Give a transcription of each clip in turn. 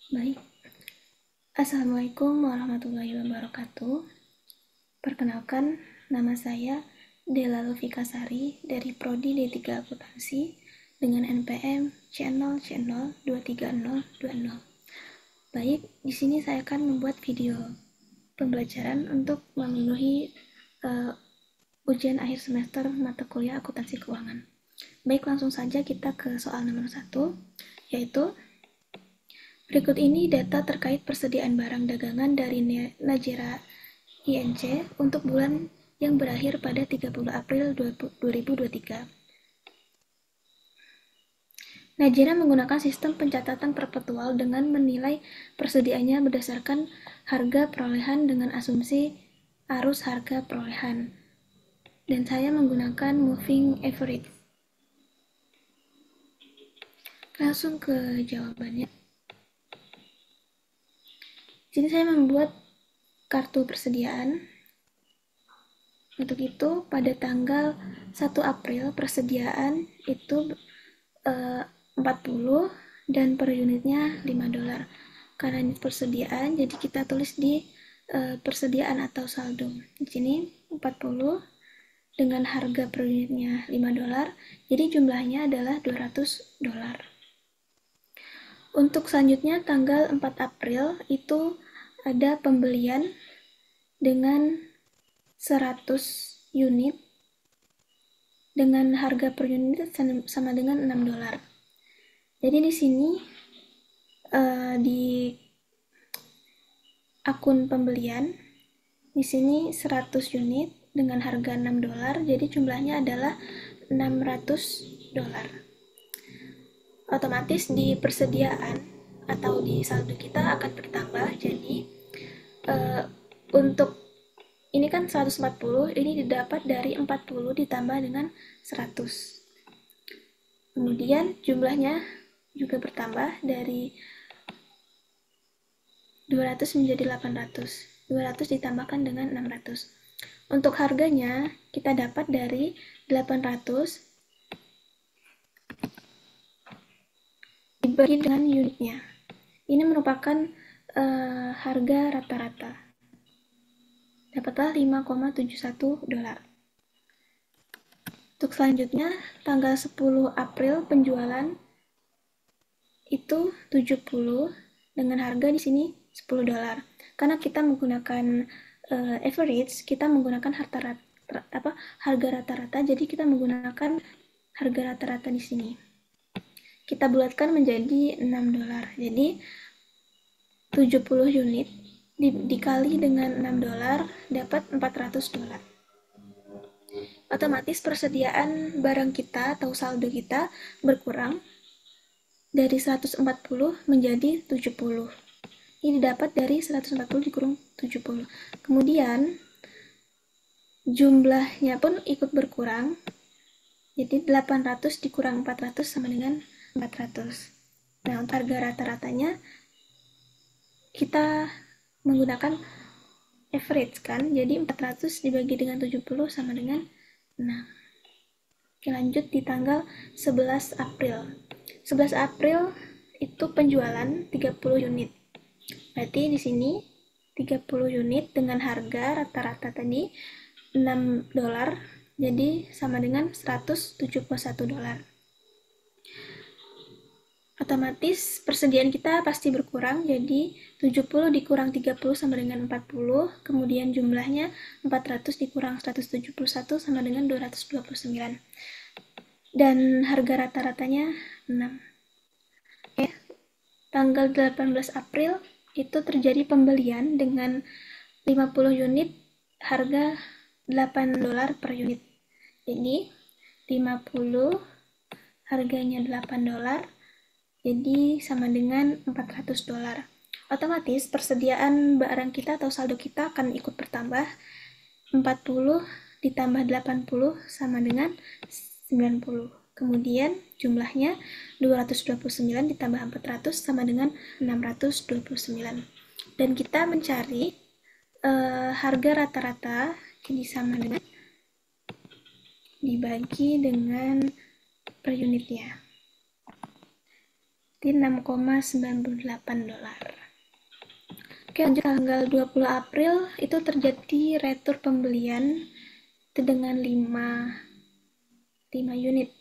Baik, Assalamualaikum warahmatullahi wabarakatuh. Perkenalkan, nama saya Dela Lufika Sari dari Prodi D3 Akuntansi dengan NPM C0C0230020. Baik, di sini saya akan membuat video pembelajaran untuk memenuhi ujian akhir semester mata kuliah akuntansi keuangan. Baik, langsung saja kita ke soal nomor 1, yaitu berikut ini data terkait persediaan barang dagangan dari Najera INC untuk bulan yang berakhir pada 30 April 2023. Najera menggunakan sistem pencatatan perpetual dengan menilai persediaannya berdasarkan harga perolehan dengan asumsi arus harga perolehan. Dan saya menggunakan moving average. Langsung ke jawabannya. Di sini saya membuat kartu persediaan. Untuk itu, pada tanggal 1 April persediaan itu 40 dan per unitnya $5. Karena ini persediaan, jadi kita tulis di persediaan atau saldo. Di sini 40 dengan harga per unitnya $5, jadi jumlahnya adalah $200. Untuk selanjutnya tanggal 4 April itu ada pembelian dengan 100 unit dengan harga per unit sama dengan $6. Jadi di sini di akun pembelian di sini 100 unit dengan harga $6, jadi jumlahnya adalah $600. Otomatis di persediaan atau di saldo kita akan bertambah. Jadi untuk ini kan 140, ini didapat dari 40 ditambah dengan 100. Kemudian jumlahnya juga bertambah dari 200 menjadi 800. 200 ditambahkan dengan 600. Untuk harganya kita dapat dari 800 dibagi dengan unitnya. Ini merupakan harga rata-rata. Dapatlah $5,71. Untuk selanjutnya, tanggal 10 April penjualan itu 70 dengan harga di sini $10. Karena kita menggunakan average, kita menggunakan harga rata-rata, jadi kita menggunakan harga rata-rata di sini. Kita bulatkan menjadi $6. Jadi 70 unit dikali dengan $6 dapat $400. Otomatis persediaan barang kita atau saldo kita berkurang dari 140 menjadi 70. Ini dapat dari 140 dikurang 70. Kemudian jumlahnya pun ikut berkurang. Jadi 800 dikurang 400 sama dengan 400. Nah, untuk harga rata-ratanya kita menggunakan average kan, jadi 400 dibagi dengan 70 sama dengan 6. Oke, lanjut di tanggal 11 April. 11 April itu penjualan 30 unit. Berarti di sini 30 unit dengan harga rata-rata tadi $6, jadi sama dengan $171. Otomatis persediaan kita pasti berkurang, jadi 70 dikurang 30 sama dengan 40, kemudian jumlahnya 400 dikurang 171 sama dengan 229. Dan harga rata-ratanya 6. Oke. Tanggal 18 April itu terjadi pembelian dengan 50 unit harga $8 per unit. Jadi 50 harganya $8, jadi sama dengan $400. Otomatis persediaan barang kita atau saldo kita akan ikut bertambah. 40 ditambah 80 sama dengan 90. Kemudian jumlahnya 229 ditambah 400 sama dengan 629. Dan kita mencari harga rata-rata, jadi sama dengan dibagi dengan per unitnya. menjadi 6,98 dolar. Oke, lanjut tanggal 20 April itu terjadi retur pembelian itu dengan 5 unit.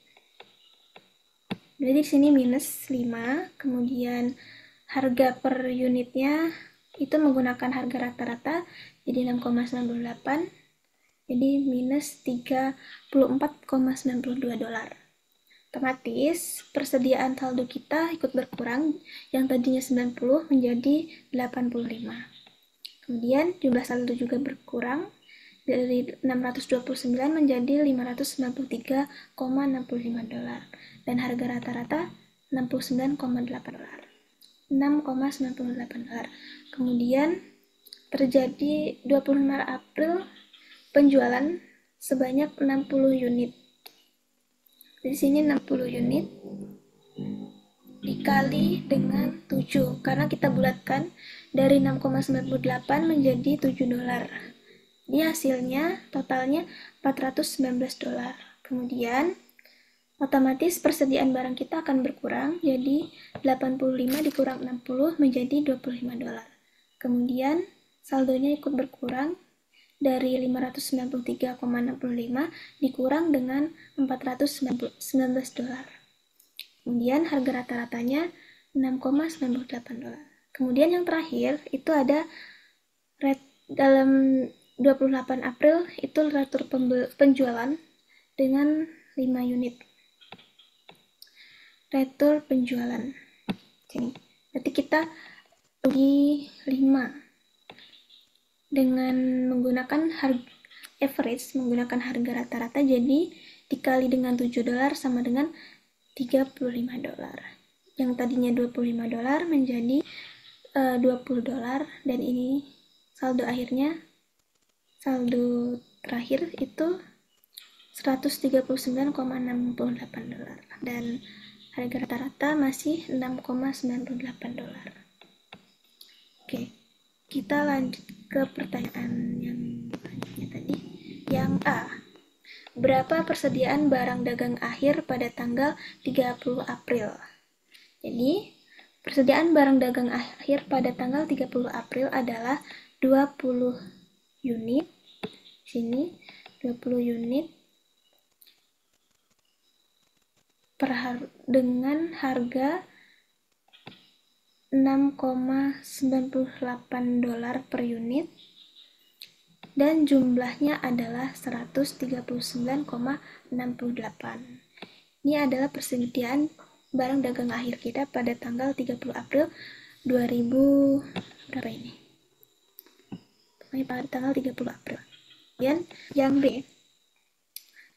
Jadi di sini minus 5, kemudian harga per unitnya itu menggunakan harga rata-rata jadi 6,98, jadi minus 34,92 dolar. Otomatis persediaan saldo kita ikut berkurang, yang tadinya 90 menjadi 85. Kemudian jumlah saldo juga berkurang dari 629 menjadi 593,65 dolar, dan harga rata-rata 69,8 dolar. 6,98 dolar. Kemudian terjadi 25 April penjualan sebanyak 60 unit. Di sini 60 unit dikali dengan 7 karena kita bulatkan dari 6,98 menjadi 7 dolar. Di hasilnya totalnya 419 dolar. Kemudian otomatis persediaan barang kita akan berkurang, jadi 85 dikurang 60 menjadi 25 dolar. Kemudian saldonya ikut berkurang dari 593,65 dikurang dengan 419 dolar. Kemudian harga rata-ratanya 6,98 dolar. Kemudian yang terakhir itu ada dalam 28 April itu retur penjualan dengan 5 unit. Retur penjualan. Sini. Berarti kita rugi 5 dengan menggunakan harga average, menggunakan harga rata-rata, jadi dikali dengan 7 dolar sama dengan 35 dolar. Yang tadinya 25 dolar menjadi 20 dolar, dan ini saldo akhirnya, saldo terakhir itu 139,68 dolar, dan harga rata-rata masih 6,98 dolar. Oke, kita lanjut ke pertanyaan yang selanjutnya tadi. Yang A, berapa persediaan barang dagang akhir pada tanggal 30 April? Jadi, persediaan barang dagang akhir pada tanggal 30 April adalah 20 unit. Sini 20 unit dengan harga 6,98 dolar per unit, dan jumlahnya adalah 139,68. Ini adalah persediaan barang dagang akhir kita pada tanggal 30 April 2000 berapa ini? Pada tanggal 30 April. Kemudian yang B,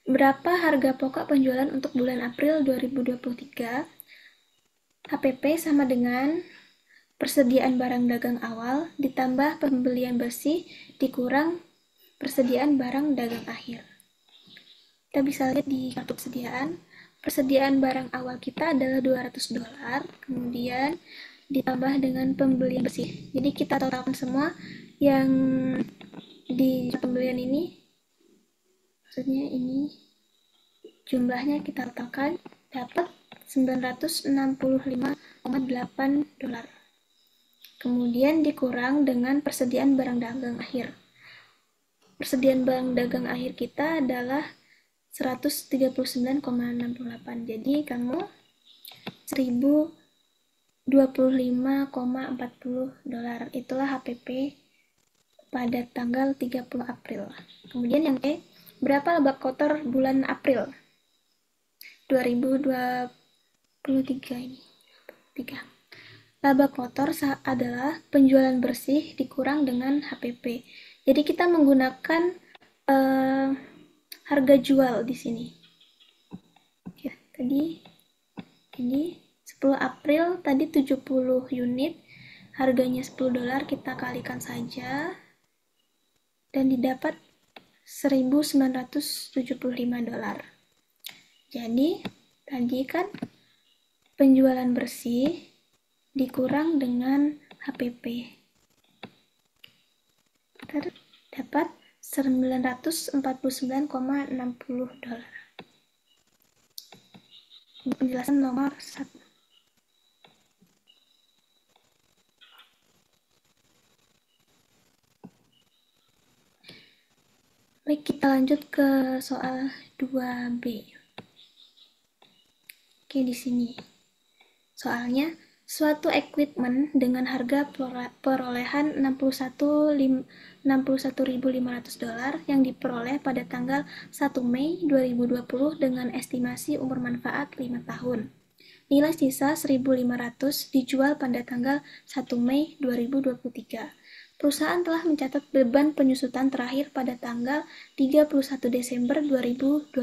berapa harga pokok penjualan untuk bulan April 2023? HPP sama dengan persediaan barang dagang awal ditambah pembelian bersih dikurang persediaan barang dagang akhir. Kita bisa lihat di kartu persediaan barang awal kita adalah 200 dolar, kemudian ditambah dengan pembelian bersih. Jadi kita totalkan semua yang di pembelian ini, maksudnya ini jumlahnya kita totalkan dapat 965,8 dolar. Kemudian dikurang dengan persediaan barang dagang akhir. Persediaan barang dagang akhir kita adalah 139,68. Jadi kamu 1025,40 dolar. Itulah HPP pada tanggal 30 April. Kemudian yang E, berapa laba kotor bulan April 2023 ini? 3. Laba kotor adalah penjualan bersih dikurang dengan HPP. Jadi kita menggunakan harga jual di sini. Ya, tadi ini 10 April tadi 70 unit, harganya 10 dolar, kita kalikan saja dan didapat 1975 dolar. Jadi tadi kan penjualan bersih dikurang dengan HPP, terdapat 949,60 dolar. Penjelasan nomor 1. Baik, kita lanjut ke soal 2B. Oke, di sini soalnya, suatu equipment dengan harga perolehan $61.500 yang diperoleh pada tanggal 1 Mei 2020 dengan estimasi umur manfaat 5 tahun. Nilai sisa 1.500 dijual pada tanggal 1 Mei 2023. Perusahaan telah mencatat beban penyusutan terakhir pada tanggal 31 Desember 2022.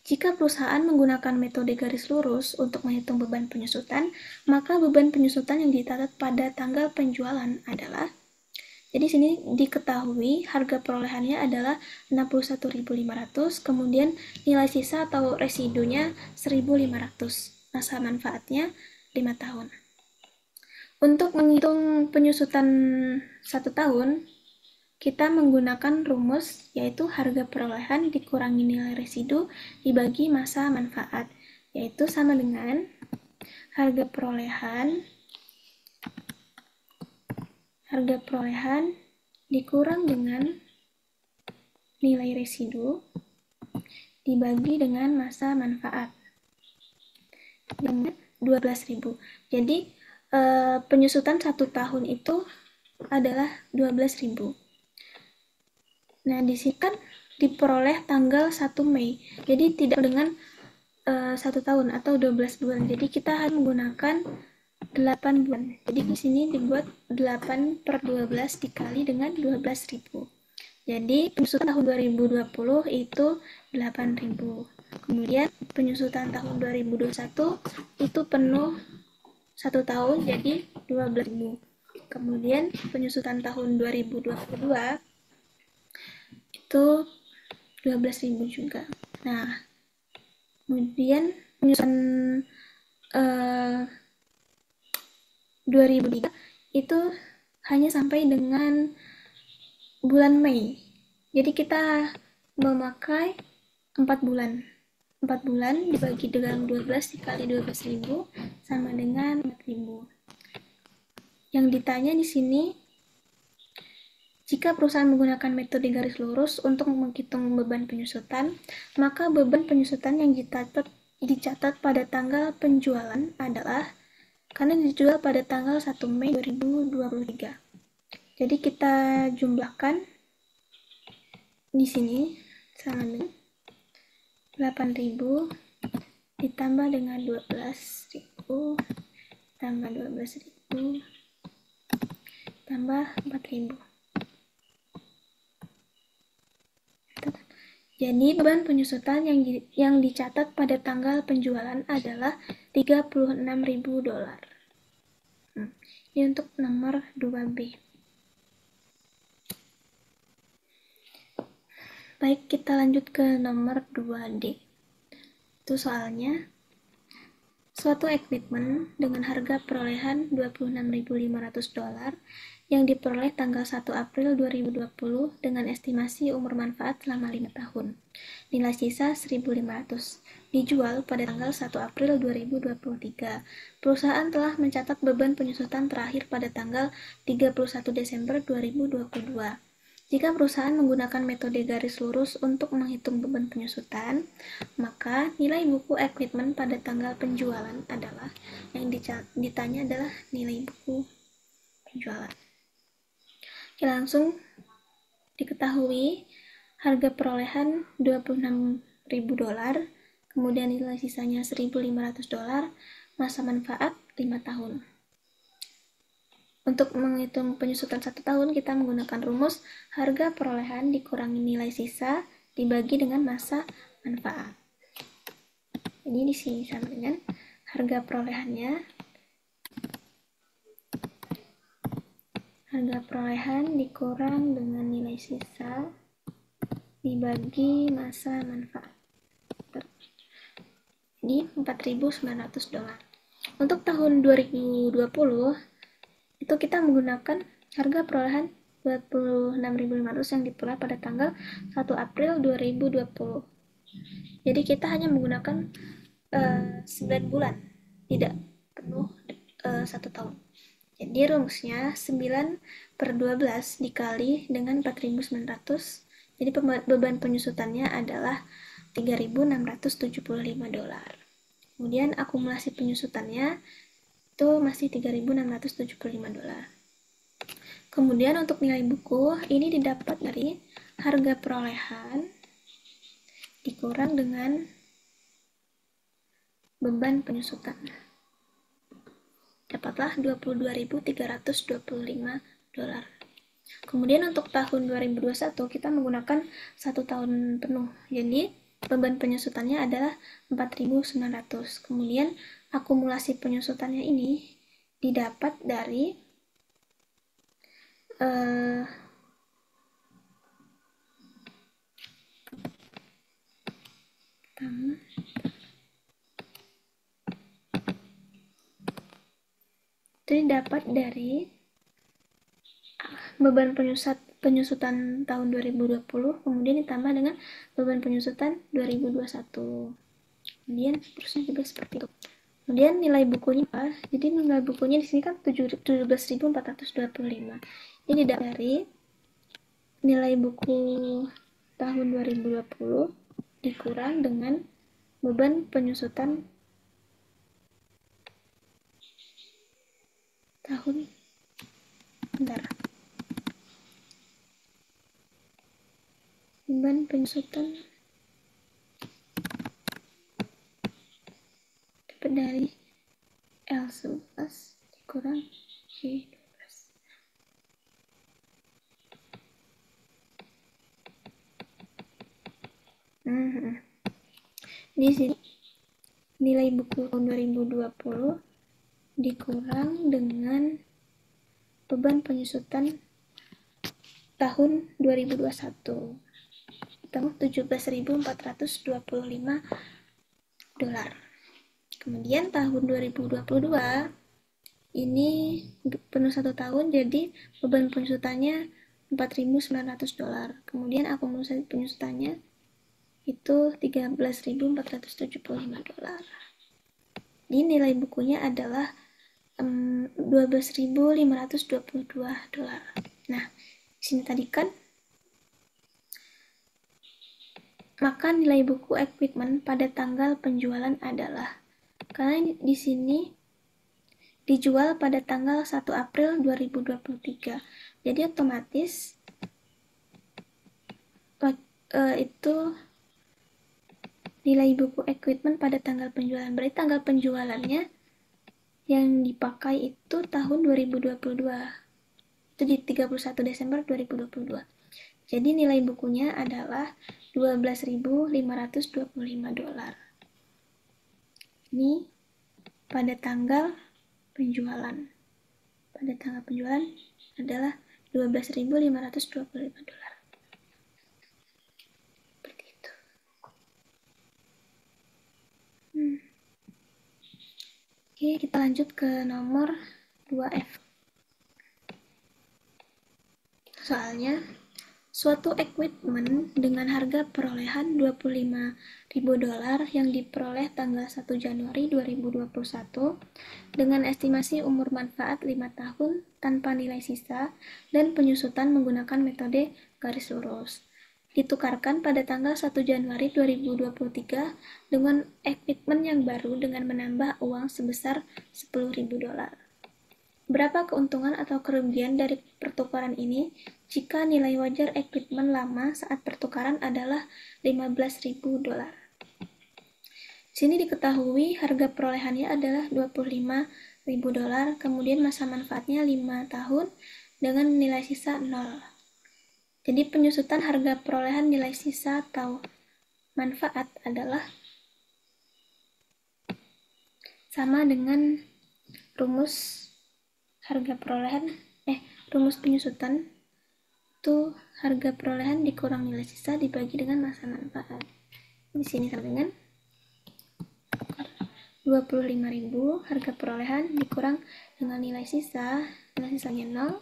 Jika perusahaan menggunakan metode garis lurus untuk menghitung beban penyusutan, maka beban penyusutan yang dicatat pada tanggal penjualan adalah, jadi sini diketahui harga perolehannya adalah 61.500, kemudian nilai sisa atau residunya 1.500. Masa manfaatnya 5 tahun. Untuk menghitung penyusutan 1 tahun, kita menggunakan rumus yaitu harga perolehan dikurangi nilai residu dibagi masa manfaat, yaitu sama dengan harga perolehan dikurang dengan nilai residu dibagi dengan masa manfaat dengan 12.000. Jadi penyusutan 1 tahun itu adalah 12.000. Nah, di sini kan diperoleh tanggal 1 Mei. Jadi tidak dengan 1 tahun atau 12 bulan. Jadi kita akan menggunakan 8 bulan. Jadi di sini dibuat 8/12 dikali dengan 12.000. Jadi penyusutan tahun 2020 itu 8.000. Kemudian penyusutan tahun 2021 itu penuh 1 tahun, jadi 12.000. Kemudian penyusutan tahun 2022 itu 12.000 juga. Nah, kemudian penyusutan 2003 itu hanya sampai dengan bulan Mei. Jadi kita memakai 4 bulan. 4 bulan dibagi dengan 12 dikali 12.000 sama dengan 4.000. Yang ditanya di sini, jika perusahaan menggunakan metode garis lurus untuk menghitung beban penyusutan, maka beban penyusutan yang dicatat pada tanggal penjualan adalah, karena dijual pada tanggal 1 Mei 2023. Jadi kita jumlahkan di sini sama dengan 8.000 ditambah dengan 12.000 tambah 12.000 tambah 4.000. Jadi beban penyusutan yang dicatat pada tanggal penjualan adalah $36.000. Ini untuk nomor 2B. Baik, kita lanjut ke nomor 2D. Itu soalnya, suatu equipment dengan harga perolehan $26.500 yang diperoleh tanggal 1 April 2020 dengan estimasi umur manfaat selama 5 tahun. Nilai sisa 1.500. Dijual pada tanggal 1 April 2023. Perusahaan telah mencatat beban penyusutan terakhir pada tanggal 31 Desember 2022. Jika perusahaan menggunakan metode garis lurus untuk menghitung beban penyusutan, maka nilai buku equipment pada tanggal penjualan adalah, yang ditanya adalah nilai buku penjualan. Oke, langsung diketahui harga perolehan $26.000, kemudian nilai sisanya $1.500, masa manfaat 5 tahun. Untuk menghitung penyusutan 1 tahun, kita menggunakan rumus harga perolehan dikurangi nilai sisa dibagi dengan masa manfaat. Jadi di sini sama dengan harga perolehan dikurang dengan nilai sisa dibagi masa manfaat. Jadi $4.900. Untuk tahun 2020 itu kita menggunakan harga perolehan 26.500 yang diperoleh pada tanggal 1 April 2020. Jadi kita hanya menggunakan 9 bulan, tidak penuh 1 tahun. Jadi rumusnya 9/12 dikali dengan 4.900 Jadi beban penyusutannya adalah $3.675. Kemudian akumulasi penyusutannya itu masih $3.675. Kemudian untuk nilai buku ini didapat dari harga perolehan dikurang dengan beban penyusutan. Dapatlah $22.325. Kemudian untuk tahun 2021 kita menggunakan 1 tahun penuh. Jadi beban penyusutannya adalah 4.900. Kemudian akumulasi penyusutannya ini didapat dari beban penyusutan tahun 2020, kemudian ditambah dengan beban penyusutan 2021. Kemudian terusnya juga seperti itu. Kemudian nilai bukunya apa? Jadi nilai bukunya di sini kan 17.425. Ini dari nilai buku tahun 2020 dikurang dengan beban penyusutan tahun beban penyusutan dapat dari L11 dikurang G12. Di sini nilai buku tahun 2020 dikurang dengan beban penyusutan tahun 2021 ketemu $17.425. Kemudian tahun 2022 ini penuh 1 tahun, jadi beban penyusutannya $4.900. Kemudian akumulasi penyusutannya itu $13.475. Jadi nilai bukunya adalah $12.522. Nah, di sini tadi kan maka nilai buku equipment pada tanggal penjualan adalah, karena di sini dijual pada tanggal 1 April 2023. Jadi otomatis itu nilai buku equipment pada tanggal penjualan. Berarti tanggal penjualannya yang dipakai itu tahun 2022. Itu di 31 Desember 2022. Jadi nilai bukunya adalah $12.525. Ini pada tanggal penjualan. Pada tanggal penjualan adalah $12.525. Seperti itu. Oke, kita lanjut ke nomor 2F. Soalnya, suatu equipment dengan harga perolehan $25.000 yang diperoleh tanggal 1 Januari 2021 dengan estimasi umur manfaat 5 tahun tanpa nilai sisa dan penyusutan menggunakan metode garis lurus. Ditukarkan pada tanggal 1 Januari 2023 dengan equipment yang baru dengan menambah uang sebesar $10.000. Berapa keuntungan atau kerugian dari pertukaran ini jika nilai wajar equipment lama saat pertukaran adalah $15.000? Sini diketahui harga perolehannya adalah $25.000, kemudian masa manfaatnya 5 tahun dengan nilai sisa 0. Jadi penyusutan harga perolehan nilai sisa atau manfaat adalah sama dengan rumus harga perolehan rumus penyusutan itu harga perolehan dikurang nilai sisa dibagi dengan masa manfaat. Di sini sama dengan 25.000 harga perolehan dikurang dengan nilai sisanya 0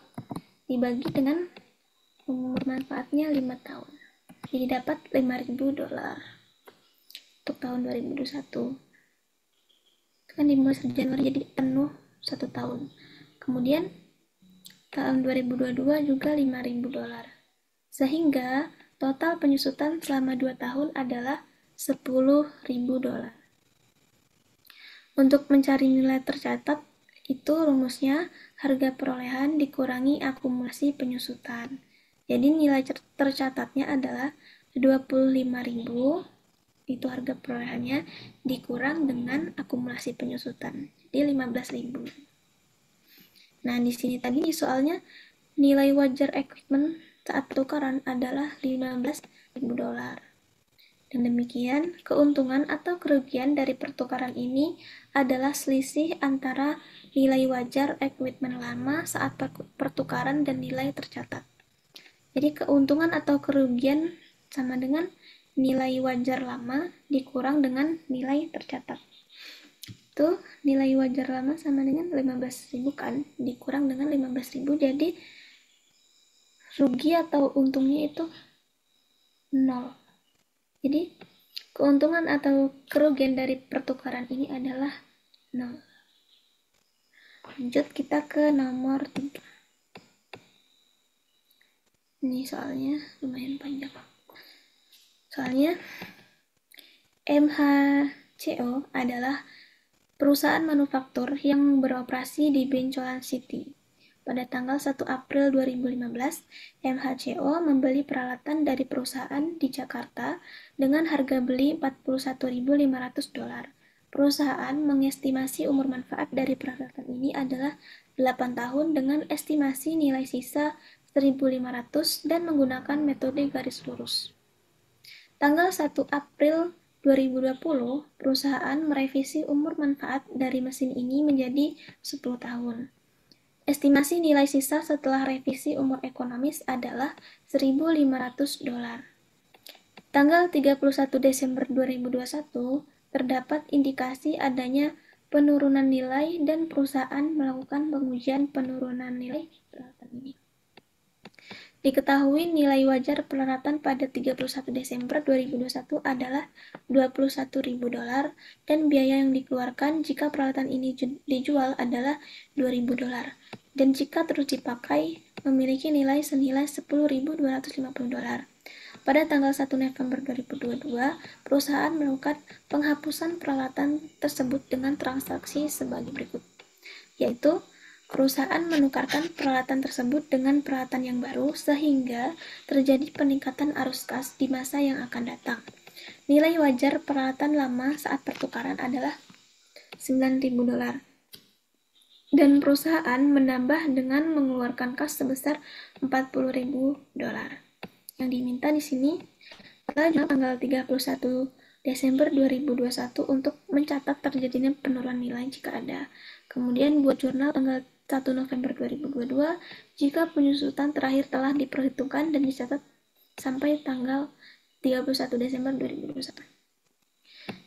dibagi dengan umur manfaatnya 5 tahun. Jadi dapat $5.000 untuk tahun 2021. Kan dimulai 1 Januari jadi penuh 1 tahun. Kemudian tahun 2022 juga $5.000. Sehingga Total penyusutan selama 2 tahun adalah $10.000. Untuk mencari nilai tercatat, itu rumusnya harga perolehan dikurangi akumulasi penyusutan. Jadi nilai tercatatnya adalah 25.000, itu harga perolehannya, dikurang dengan akumulasi penyusutan. Jadi 15.000. Nah, di sini tadi soalnya nilai wajar equipment saat pertukaran adalah $15.000. Dan demikian, keuntungan atau kerugian dari pertukaran ini adalah selisih antara nilai wajar equipment lama saat pertukaran dan nilai tercatat. Jadi keuntungan atau kerugian sama dengan nilai wajar lama dikurang dengan nilai tercatat. Itu nilai wajar lama sama dengan 15.000 kan, dikurang dengan 15.000, jadi rugi atau untungnya itu 0. Jadi keuntungan atau kerugian dari pertukaran ini adalah 0. Lanjut kita ke nomor 3. Ini soalnya lumayan panjang. Soalnya MHCO adalah perusahaan manufaktur yang beroperasi di Bencolan City. Pada tanggal 1 April 2015, MHCO membeli peralatan dari perusahaan di Jakarta dengan harga beli $41.500. Perusahaan mengestimasi umur manfaat dari peralatan ini adalah 8 tahun dengan estimasi nilai sisa 1.500 dan menggunakan metode garis lurus. Tanggal 1 April 2020, perusahaan merevisi umur manfaat dari mesin ini menjadi 10 tahun. Estimasi nilai sisa setelah revisi umur ekonomis adalah $1.500. Tanggal 31 Desember 2021, terdapat indikasi adanya penurunan nilai dan perusahaan melakukan pengujian penurunan nilai peralatan ini. Diketahui nilai wajar peralatan pada 31 Desember 2021 adalah $21.000 dan biaya yang dikeluarkan jika peralatan ini dijual adalah $2.000 dan jika terus dipakai memiliki nilai senilai $10.250. Pada tanggal 1 November 2022, perusahaan melakukan penghapusan peralatan tersebut dengan transaksi sebagai berikut, yaitu perusahaan menukarkan peralatan tersebut dengan peralatan yang baru sehingga terjadi peningkatan arus kas di masa yang akan datang. Nilai wajar peralatan lama saat pertukaran adalah $9.000 dan perusahaan menambah dengan mengeluarkan kas sebesar $40.000. Yang diminta di sini adalah tanggal 31 Desember 2021 untuk mencatat terjadinya penurunan nilai jika ada. Kemudian buat jurnal tanggal 1 November 2022 jika penyusutan terakhir telah diperhitungkan dan dicatat sampai tanggal 31 Desember 2021.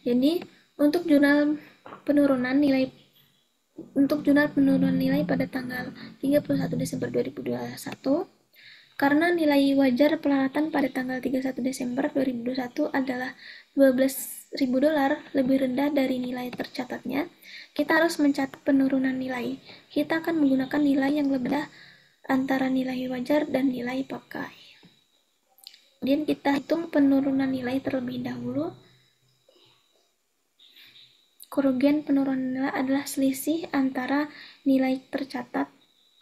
Jadi, untuk jurnal penurunan nilai pada tanggal 31 Desember 2021, karena nilai wajar peralatan pada tanggal 31 Desember 2021 adalah $12.000 lebih rendah dari nilai tercatatnya, kita harus mencatat penurunan nilai. Kita akan menggunakan nilai yang lebih rendah antara nilai wajar dan nilai pakai. Kemudian kita hitung penurunan nilai terlebih dahulu. Kerugian penurunan nilai adalah selisih antara nilai tercatat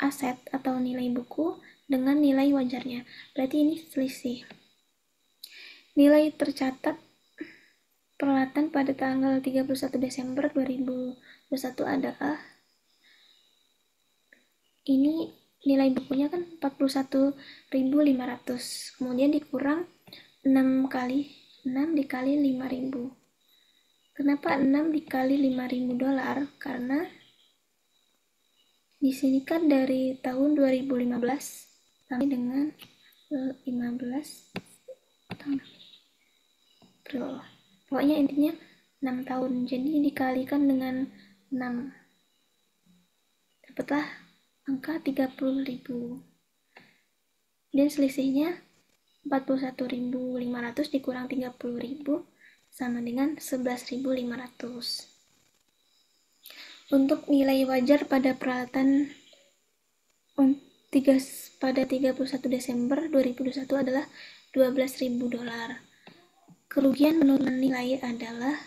aset atau nilai buku dengan nilai wajarnya. Berarti ini selisih. Nilai tercatat peralatan pada tanggal 31 Desember 2021 adalah ini nilai bukunya kan 41.500. Kemudian dikurang 6 dikali 5.000. Kenapa 6 dikali $5.000? Karena di sini kan dari tahun 2015 sampai dengan 15 tahun. Pokoknya intinya 6 tahun. Jadi dikalikan dengan 6. Dapatlah angka 30.000. Dan selisihnya 41.500 dikurang 30.000 sama dengan 11.500. Untuk nilai wajar pada peralatan pada 31 Desember 2021 adalah $12.000. Kerugian penurunan nilai adalah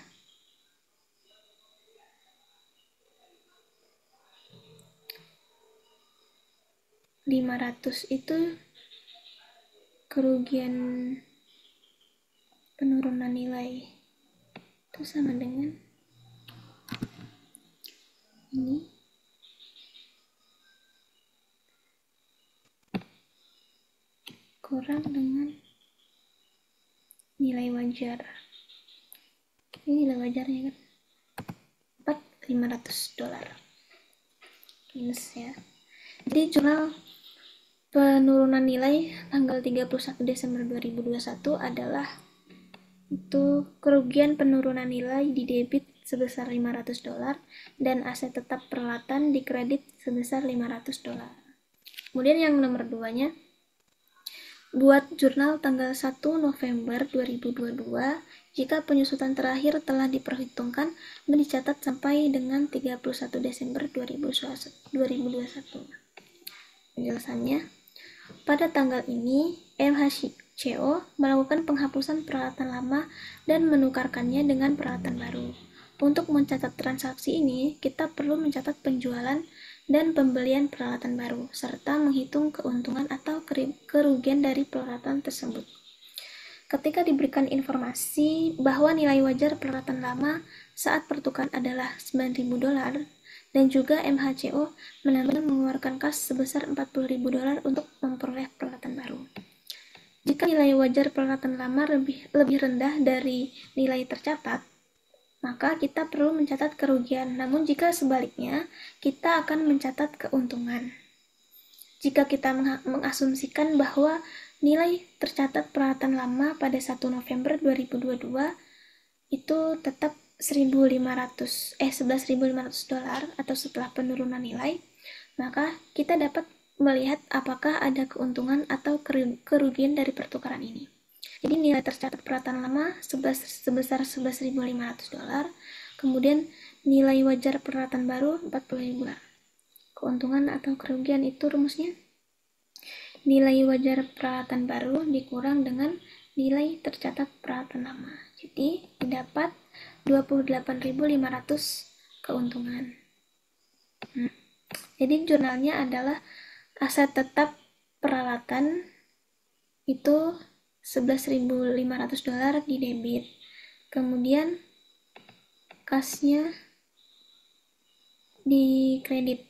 $500. Itu kerugian penurunan nilai itu sama dengan ini kurang dengan nilai wajar. Ini nilai wajarnya kan $500 minus ya. Jadi jurnal penurunan nilai tanggal 31 Desember 2021 adalah itu kerugian penurunan nilai di debit sebesar $500 dan aset tetap peralatan di kredit sebesar $500. Kemudian yang nomor 2-nya, buat jurnal tanggal 1 November 2022 jika penyusutan terakhir telah diperhitungkan dan dicatat sampai dengan 31 Desember 2021. Penjelasannya, pada tanggal ini MHCO melakukan penghapusan peralatan lama dan menukarkannya dengan peralatan baru. Untuk mencatat transaksi ini, kita perlu mencatat penjualan dan pembelian peralatan baru, serta menghitung keuntungan atau kerugian dari peralatan tersebut. Ketika diberikan informasi bahwa nilai wajar peralatan lama saat pertukaran adalah $9.000, dan juga MHCO mengeluarkan kas sebesar $40.000 untuk memperoleh peralatan baru. Jika nilai wajar peralatan lama lebih rendah dari nilai tercatat, maka kita perlu mencatat kerugian. Namun jika sebaliknya, kita akan mencatat keuntungan. Jika kita mengasumsikan bahwa nilai tercatat peralatan lama pada 1 November 2022 itu tetap $11.500 atau setelah penurunan nilai, maka kita dapat melihat apakah ada keuntungan atau kerugian dari pertukaran ini. Jadi nilai tercatat peralatan lama sebesar $11.500, kemudian nilai wajar peralatan baru $40.000. Keuntungan atau kerugian itu rumusnya nilai wajar peralatan baru dikurang dengan nilai tercatat peralatan lama. Jadi didapat 28.500 keuntungan. Jadi jurnalnya adalah aset tetap peralatan itu $11.500 di debit. Kemudian kasnya di kredit.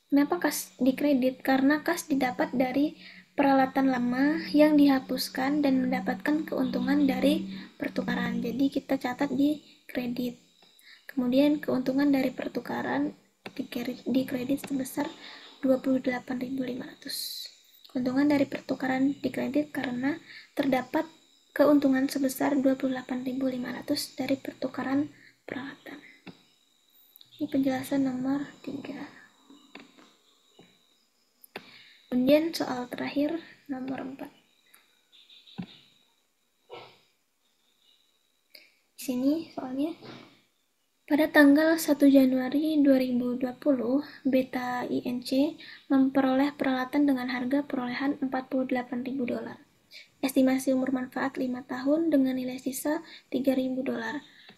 Kenapa kas di kredit? Karena kas didapat dari peralatan lama yang dihapuskan dan mendapatkan keuntungan dari pertukaran. Jadi kita catat di kredit. Kemudian keuntungan dari pertukaran di kredit sebesar $28.500. Keuntungan dari pertukaran di kredit karena terdapat keuntungan sebesar $28.500 dari pertukaran peralatan. Ini penjelasan nomor 3. Kemudian soal terakhir nomor 4. Di sini soalnya, pada tanggal 1 Januari 2020, Beta INC memperoleh peralatan dengan harga perolehan $48.000. Estimasi umur manfaat 5 tahun dengan nilai sisa $3.000.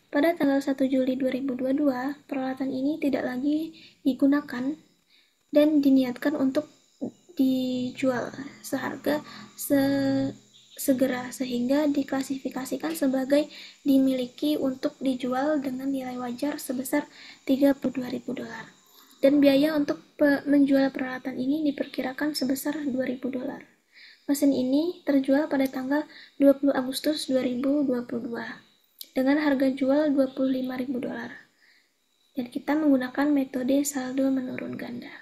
Pada tanggal 1 Juli 2022, peralatan ini tidak lagi digunakan dan diniatkan untuk dijual seharga segera sehingga diklasifikasikan sebagai dimiliki untuk dijual dengan nilai wajar sebesar $32.000 dan biaya untuk menjual peralatan ini diperkirakan sebesar $2.000. Mesin ini terjual pada tanggal 20 Agustus 2022 dengan harga jual $25.000 dan kita menggunakan metode saldo menurun ganda.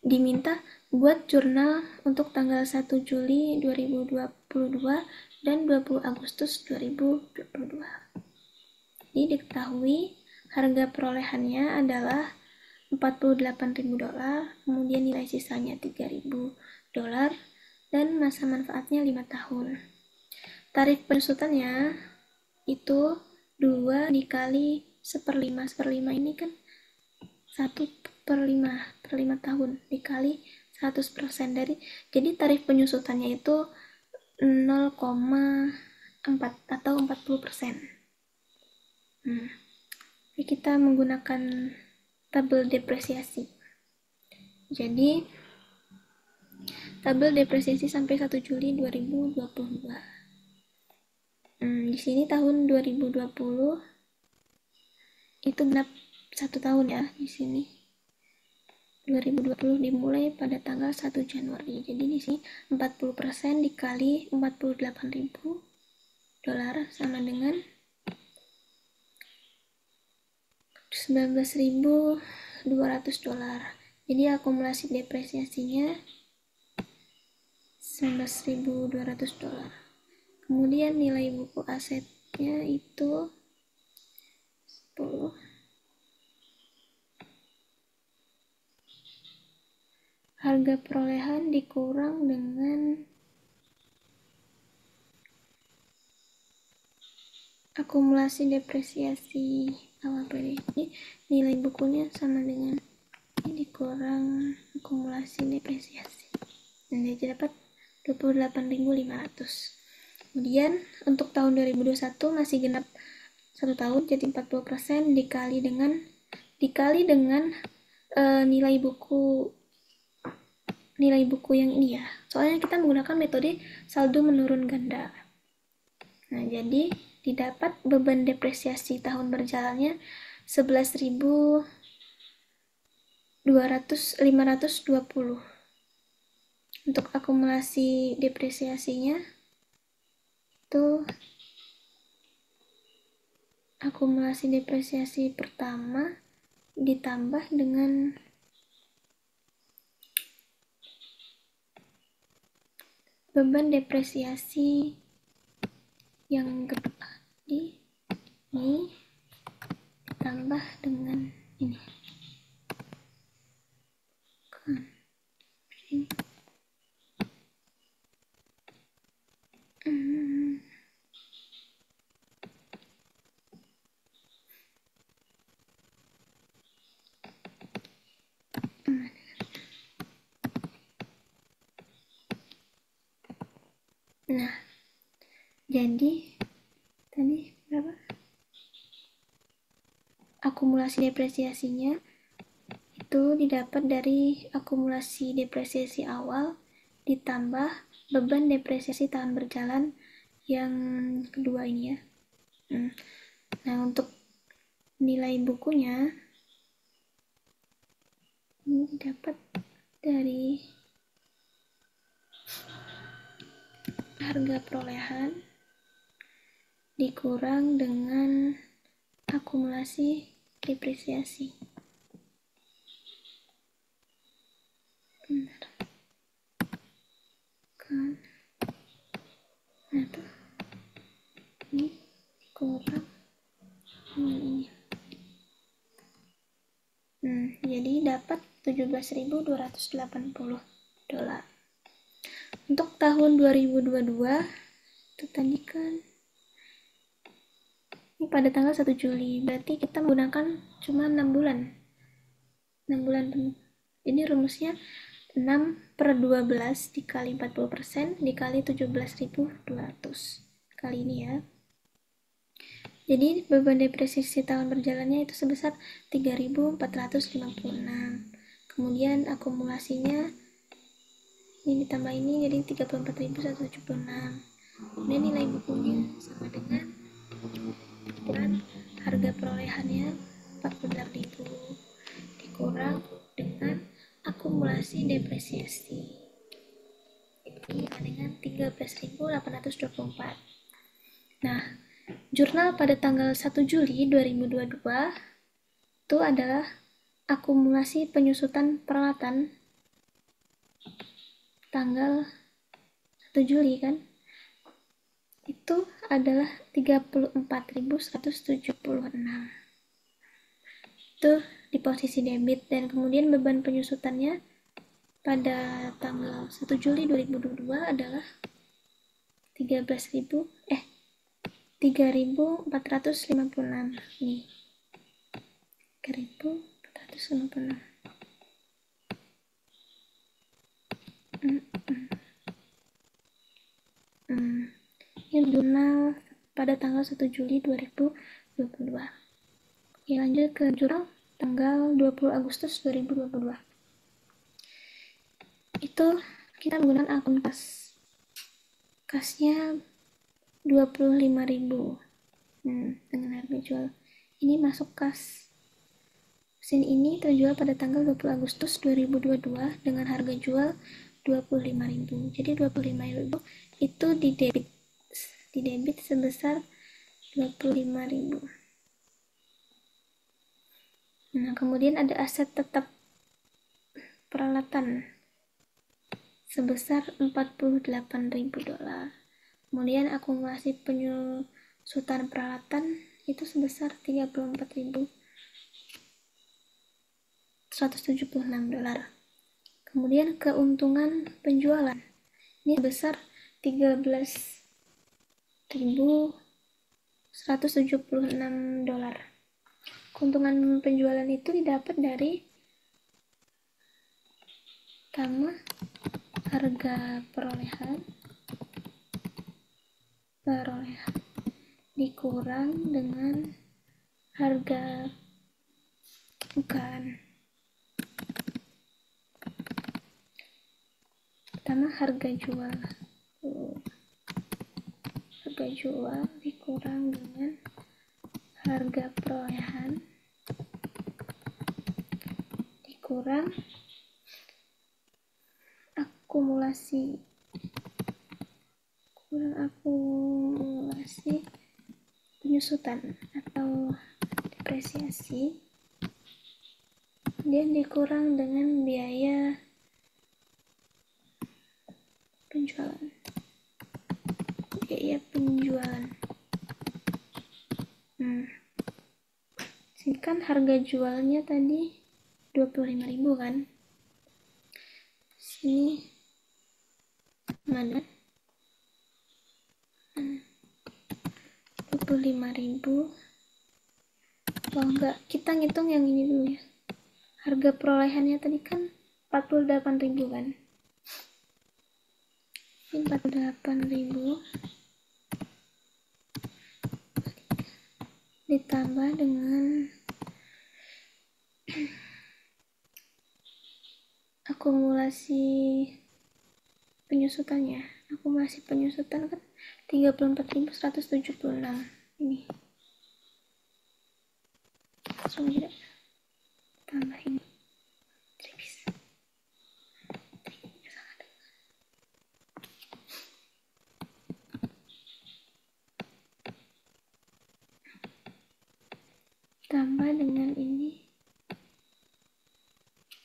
Diminta buat jurnal untuk tanggal 1 Juli 2022 dan 20 Agustus 2022. Jadi diketahui harga perolehannya adalah $48.000, kemudian nilai sisanya $3.000 dan masa manfaatnya 5 tahun. Tarif penyusutannya itu 2 dikali 1/5 ini kan 1 per 5 tahun dikali 100% dari, jadi tarif penyusutannya itu 0,4 atau 40%. Jadi kita menggunakan tabel depresiasi. Jadi tabel depresiasi sampai 1 Juli 2022. Di sini tahun 2020 itu genap 1 tahun ya di sini. 2020 dimulai pada tanggal 1 Januari. Jadi di sini 40% dikali 48.000 dolar sama dengan 19.200 dolar. Jadi akumulasi depresiasinya 19.200 dolar. Kemudian nilai buku asetnya itu 10. Harga perolehan dikurang dengan akumulasi depresiasi awal periode. Jadi nilai bukunya sama dengan ini dikurang akumulasi depresiasi. Dan dia dapat 28.500. Kemudian untuk tahun 2021 masih genap 1 tahun, jadi 40% dikali dengan nilai buku yang ini ya. Soalnya kita menggunakan metode saldo menurun ganda. Nah, jadi didapat beban depresiasi tahun berjalannya 11.520. Untuk akumulasi depresiasinya itu akumulasi depresiasi pertama ditambah dengan beban depresiasi yang kedua ini ditambah dengan ini Nah, jadi tadi berapa? Akumulasi depresiasinya itu didapat dari akumulasi depresiasi awal ditambah beban depresiasi tahun berjalan yang kedua ini ya. Nah, untuk nilai bukunya ini didapat dari harga perolehan dikurang dengan akumulasi depresiasi. Bentar. Kan. Nah, tuh. Ini dikurang ini. Jadi dapat 17.280 dolar. Untuk tahun 2022 itu tadi kan ini pada tanggal 1 Juli, berarti kita menggunakan cuma 6 bulan. 6 bulan penuh. Ini rumusnya 6/12 dikali 40% dikali 17.200 kali ini ya. Jadi beban depresiasi tahun berjalannya itu sebesar 3.456. Kemudian akumulasinya ini ditambah ini jadi 34.176. Kemudian nilai bukunya sama dengan harga perolehannya 46.000 dikurang dengan akumulasi depresiasi ini dengan 13.824. Nah, jurnal pada tanggal 1 Juli 2022 itu adalah akumulasi penyusutan peralatan tanggal 1 Juli kan, itu adalah 34.176. Itu di posisi debit, dan kemudian beban penyusutannya pada tanggal 1 Juli 2022 adalah 3.456 nih, 3.456. Ini jurnal pada tanggal 1 Juli 2022. Oke, lanjut ke jurnal tanggal 20 Agustus 2022. Itu kita menggunakan akun kas. Kasnya 25.000. Dengan harga jual. Ini masuk kas. Mesin ini terjual pada tanggal 20 Agustus 2022 dengan harga jual 25.000. Jadi 25.000 itu didebit sebesar 25.000. Nah, kemudian ada aset tetap peralatan sebesar $48.000. Kemudian akumulasi penyusutan peralatan itu sebesar $34.176. Kemudian keuntungan penjualan ini sebesar $13.176. Keuntungan penjualan itu didapat dari pertama harga perolehan dikurang dengan harga bukaan. Pertama harga jual dikurang dengan harga perolehan dikurang akumulasi penyusutan atau depresiasi, kemudian dikurang dengan biaya penjualan. Sini kan harga jualnya tadi 25.000 kan. Sini mana? 25.000. Oh enggak, kita ngitung yang ini dulu ya. Harga perolehannya tadi kan 48.000 kan. Ini 48.000 ditambah dengan akumulasi penyusutannya. Akumulasi penyusutan kan 34.176. Ini langsung aja tambah ini. Tambah dengan ini,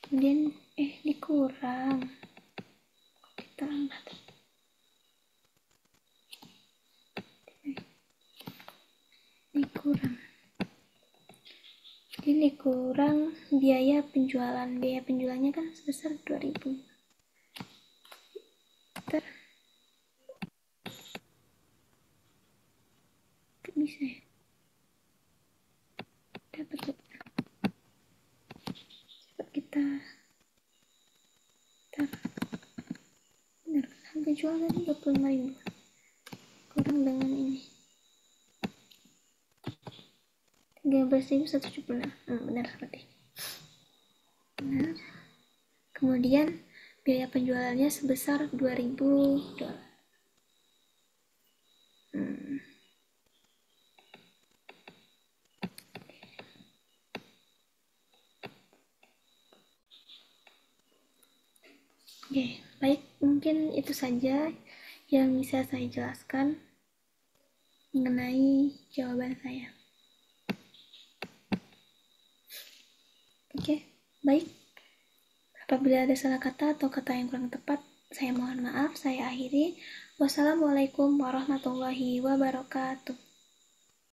kemudian dikurang, ditambah, dikurang biaya penjualannya kan sebesar 2.000. Bisa ya, dapat cepat kita benar kan harga jual tadi 25.000 kurang dengan ini 13.176. Benar seperti ini. Benar. Kemudian biaya penjualannya sebesar $2.000. Oke, baik, mungkin itu saja yang bisa saya jelaskan mengenai jawaban saya. Oke, baik. Apabila ada salah kata atau kata yang kurang tepat, saya mohon maaf, saya akhiri. Wassalamualaikum warahmatullahi wabarakatuh.